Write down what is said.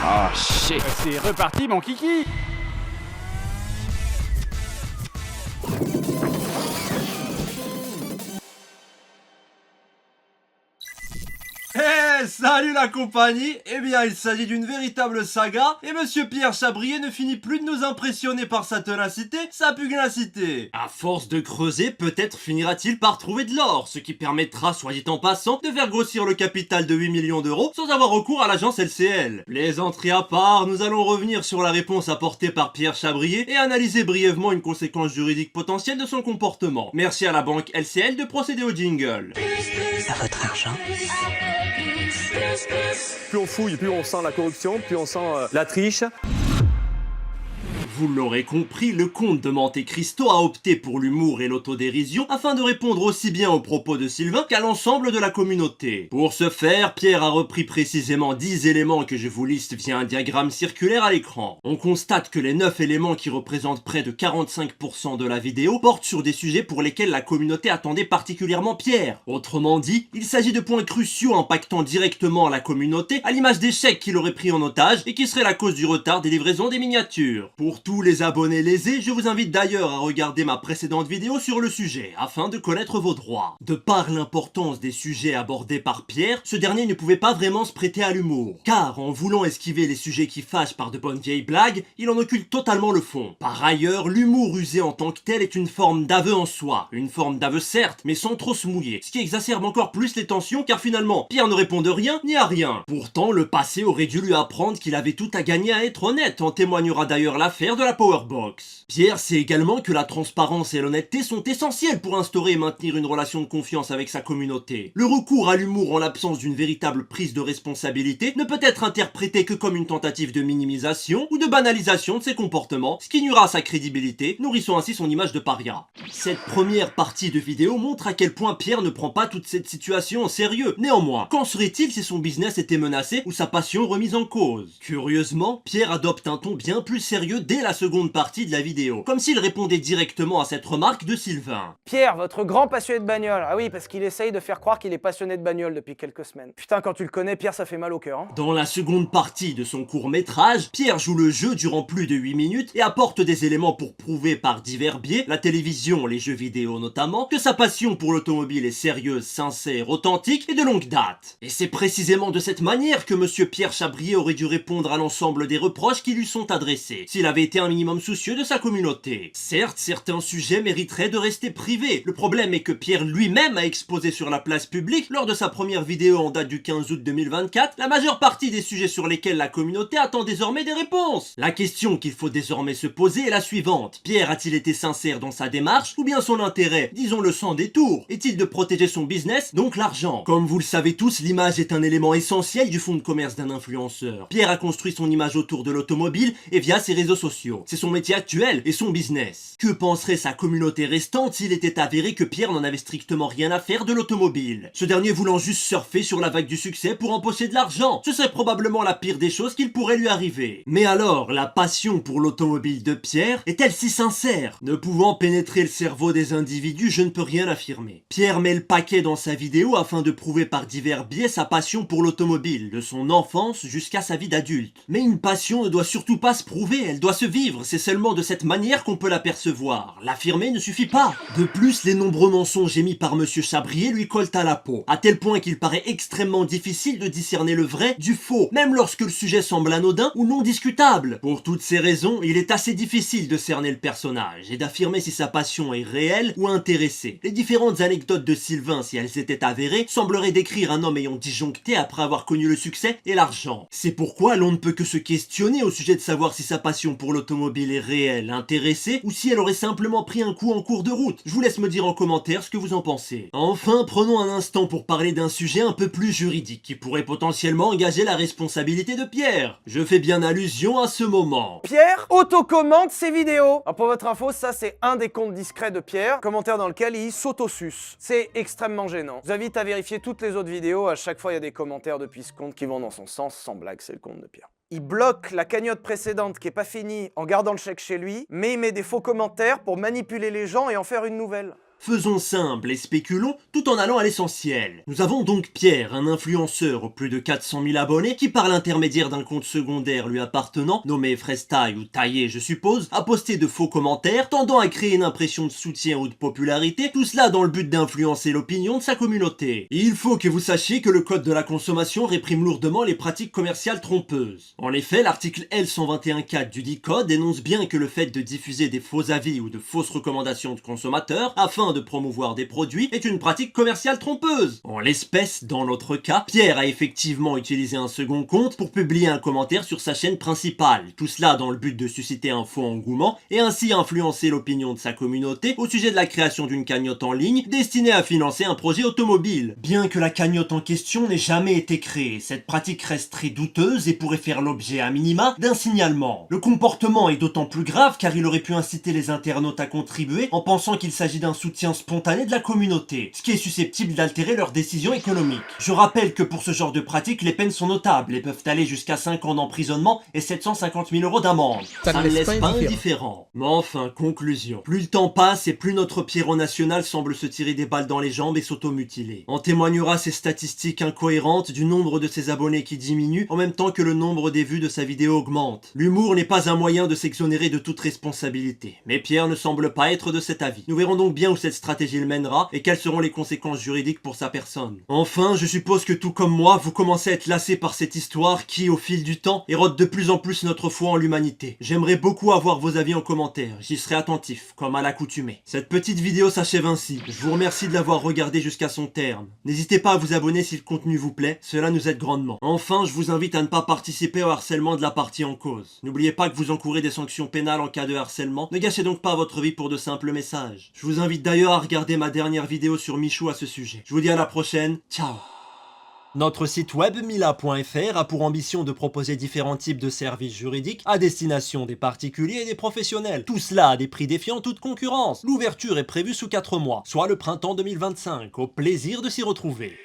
Oh shit. C'est reparti mon kiki. Salut la compagnie. Eh bien, il s'agit d'une véritable saga, et Monsieur Pierre Chabrier ne finit plus de nous impressionner par sa ténacité, sa pugnacité. À force de creuser, peut-être finira-t-il par trouver de l'or, ce qui permettra, soit dit en passant, de faire grossir le capital de 8 millions d'euros sans avoir recours à l'agence LCL. Les entrées à part, nous allons revenir sur la réponse apportée par Pierre Chabrier et analyser brièvement une conséquence juridique potentielle de son comportement. Merci à la banque LCL de procéder au jingle. À votre argent. Plus on fouille, plus on sent la corruption, plus on sent la triche. Vous l'aurez compris, le comte de Monte Cristo a opté pour l'humour et l'autodérision afin de répondre aussi bien aux propos de Sylvain qu'à l'ensemble de la communauté. Pour ce faire, Pierre a repris précisément 10 éléments que je vous liste via un diagramme circulaire à l'écran. On constate que les 9 éléments qui représentent près de 45% de la vidéo portent sur des sujets pour lesquels la communauté attendait particulièrement Pierre. Autrement dit, il s'agit de points cruciaux impactant directement la communauté, à l'image des chèques qu'il aurait pris en otage et qui seraient la cause du retard des livraisons des miniatures. Pour tous les abonnés lésés, je vous invite d'ailleurs à regarder ma précédente vidéo sur le sujet, afin de connaître vos droits. De par l'importance des sujets abordés par Pierre, ce dernier ne pouvait pas vraiment se prêter à l'humour. Car en voulant esquiver les sujets qui fâchent par de bonnes vieilles blagues, il en occulte totalement le fond. Par ailleurs, l'humour usé en tant que tel est une forme d'aveu en soi. Une forme d'aveu certes, mais sans trop se mouiller. Ce qui exacerbe encore plus les tensions, car finalement, Pierre ne répond de rien ni à rien. Pourtant, le passé aurait dû lui apprendre qu'il avait tout à gagner à être honnête, en témoignera d'ailleurs l'affaire de la Powerbox. Pierre sait également que la transparence et l'honnêteté sont essentielles pour instaurer et maintenir une relation de confiance avec sa communauté. Le recours à l'humour en l'absence d'une véritable prise de responsabilité ne peut être interprété que comme une tentative de minimisation ou de banalisation de ses comportements, ce qui nuira à sa crédibilité, nourrissant ainsi son image de paria. Cette première partie de vidéo montre à quel point Pierre ne prend pas toute cette situation au sérieux. Néanmoins, qu'en serait-il si son business était menacé ou sa passion remise en cause? Curieusement, Pierre adopte un ton bien plus sérieux dès la seconde partie de la vidéo, comme s'il répondait directement à cette remarque de Sylvain. Pierre, votre grand passionné de bagnole. Ah oui, parce qu'il essaye de faire croire qu'il est passionné de bagnole depuis quelques semaines. Putain, quand tu le connais, Pierre, ça fait mal au cœur. Hein. Dans la seconde partie de son court-métrage, Pierre joue le jeu durant plus de 8 minutes et apporte des éléments pour prouver par divers biais, la télévision, les jeux vidéo notamment, que sa passion pour l'automobile est sérieuse, sincère, authentique et de longue date. Et c'est précisément de cette manière que Monsieur Pierre Chabrier aurait dû répondre à l'ensemble des reproches qui lui sont adressés, s'il avait été un minimum soucieux de sa communauté. Certes, certains sujets mériteraient de rester privés. Le problème est que Pierre lui-même a exposé sur la place publique, lors de sa première vidéo en date du 15 août 2024, la majeure partie des sujets sur lesquels la communauté attend désormais des réponses. La question qu'il faut désormais se poser est la suivante. Pierre a-t-il été sincère dans sa démarche, ou bien son intérêt, disons-le sans détour, est-il de protéger son business, donc l'argent? Comme vous le savez tous, l'image est un élément essentiel du fonds de commerce d'un influenceur. Pierre a construit son image autour de l'automobile et via ses réseaux sociaux. C'est son métier actuel et son business. Que penserait sa communauté restante s'il était avéré que Pierre n'en avait strictement rien à faire de l'automobile? Ce dernier voulant juste surfer sur la vague du succès pour empocher de l'argent. Ce serait probablement la pire des choses qu'il pourrait lui arriver. Mais alors, la passion pour l'automobile de Pierre est-elle si sincère? Ne pouvant pénétrer le cerveau des individus, je ne peux rien affirmer. Pierre met le paquet dans sa vidéo afin de prouver par divers biais sa passion pour l'automobile, de son enfance jusqu'à sa vie d'adulte. Mais une passion ne doit surtout pas se prouver, elle doit se vivre, c'est seulement de cette manière qu'on peut l'apercevoir. L'affirmer ne suffit pas. De plus, les nombreux mensonges émis par Monsieur Chabrier lui collent à la peau, à tel point qu'il paraît extrêmement difficile de discerner le vrai du faux, même lorsque le sujet semble anodin ou non discutable. Pour toutes ces raisons, il est assez difficile de cerner le personnage et d'affirmer si sa passion est réelle ou intéressée. Les différentes anecdotes de Sylvain, si elles étaient avérées, sembleraient décrire un homme ayant disjoncté après avoir connu le succès et l'argent. C'est pourquoi l'on ne peut que se questionner au sujet de savoir si sa passion pour l'automobile est réelle, intéressée, ou si elle aurait simplement pris un coup en cours de route. Je vous laisse me dire en commentaire ce que vous en pensez. Enfin, prenons un instant pour parler d'un sujet un peu plus juridique, qui pourrait potentiellement engager la responsabilité de Pierre. Je fais bien allusion à ce moment. Pierre autocommente ses vidéos. Alors pour votre info, ça c'est un des comptes discrets de Pierre, commentaire dans lequel il s'autosuce. C'est extrêmement gênant. Je vous invite à vérifier toutes les autres vidéos, à chaque fois il y a des commentaires depuis ce compte qui vont dans son sens, sans blague, c'est le compte de Pierre. Il bloque la cagnotte précédente qui est pas finie en gardant le chèque chez lui, mais il met des faux commentaires pour manipuler les gens et en faire une nouvelle. Faisons simple et spéculons tout en allant à l'essentiel. Nous avons donc Pierre, un influenceur aux plus de 400 000 abonnés qui par l'intermédiaire d'un compte secondaire lui appartenant, nommé Frestaille ou Taillé je suppose, a posté de faux commentaires tendant à créer une impression de soutien ou de popularité, tout cela dans le but d'influencer l'opinion de sa communauté. Et il faut que vous sachiez que le code de la consommation réprime lourdement les pratiques commerciales trompeuses. En effet, l'article L121.4 du dit code énonce bien que le fait de diffuser des faux avis ou de fausses recommandations de consommateurs afin de promouvoir des produits est une pratique commerciale trompeuse. En l'espèce, dans notre cas, Pierre a effectivement utilisé un second compte pour publier un commentaire sur sa chaîne principale, tout cela dans le but de susciter un faux engouement et ainsi influencer l'opinion de sa communauté au sujet de la création d'une cagnotte en ligne destinée à financer un projet automobile. Bien que la cagnotte en question n'ait jamais été créée, cette pratique reste très douteuse et pourrait faire l'objet à minima d'un signalement. Le comportement est d'autant plus grave car il aurait pu inciter les internautes à contribuer en pensant qu'il s'agit d'un soutien spontané de la communauté, ce qui est susceptible d'altérer leurs décisions économiques. Je rappelle que pour ce genre de pratique, les peines sont notables et peuvent aller jusqu'à 5 ans d'emprisonnement et 750 000 € d'amende. Ça ne laisse pas indifférent. Mais enfin, conclusion. Plus le temps passe et plus notre Pierrot national semble se tirer des balles dans les jambes et s'automutiler. En témoignera ces statistiques incohérentes du nombre de ses abonnés qui diminue en même temps que le nombre des vues de sa vidéo augmente. L'humour n'est pas un moyen de s'exonérer de toute responsabilité. Mais Pierre ne semble pas être de cet avis. Nous verrons donc bien où cette stratégie le mènera et quelles seront les conséquences juridiques pour sa personne. Enfin, je suppose que tout comme moi, vous commencez à être lassé par cette histoire qui, au fil du temps, érode de plus en plus notre foi en l'humanité. J'aimerais beaucoup avoir vos avis en commentaire, j'y serai attentif, comme à l'accoutumée. Cette petite vidéo s'achève ainsi, je vous remercie de l'avoir regardée jusqu'à son terme. N'hésitez pas à vous abonner si le contenu vous plaît, cela nous aide grandement. Enfin, je vous invite à ne pas participer au harcèlement de la partie en cause. N'oubliez pas que vous encourez des sanctions pénales en cas de harcèlement, ne gâchez donc pas votre vie pour de simples messages. Je vous invite d'ailleurs à regarder ma dernière vidéo sur Michou à ce sujet. Je vous dis à la prochaine, ciao. Notre site web mila.fr a pour ambition de proposer différents types de services juridiques à destination des particuliers et des professionnels. Tout cela à des prix défiant toute concurrence. L'ouverture est prévue sous 4 mois, soit le printemps 2025. Au plaisir de s'y retrouver.